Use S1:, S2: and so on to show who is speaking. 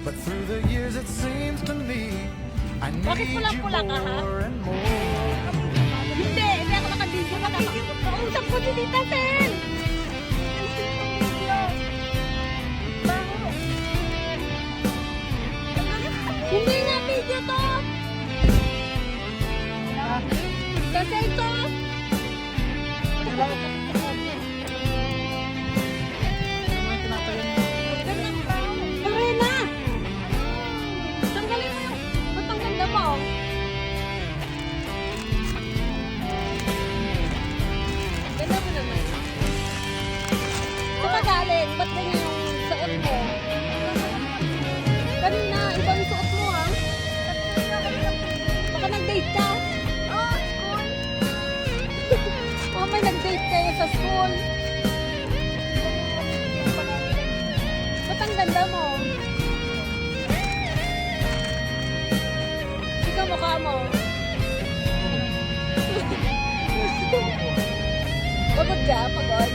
S1: But through the years it seems to me I
S2: Bakit
S1: need you
S2: pulang-pula ka, ha?
S1: more and more.
S2: Hindi ako nakabidyo. Kausap ko si Tita Sen. Hindi nga video to. Kasi ito. Lorena! Tanggalin mo yung... Ba't ang ganda mo? Ganda mo naman. Saan ka galing? Ba't ganyan yung suot mo? Kanina, ibang suot mo ha? Baka nag-date ka? Oo, school. Baka may nag-date kayo sa school. Ba't ang ganda mo? Ikaw mukha mo. Pagod ka? Pagod?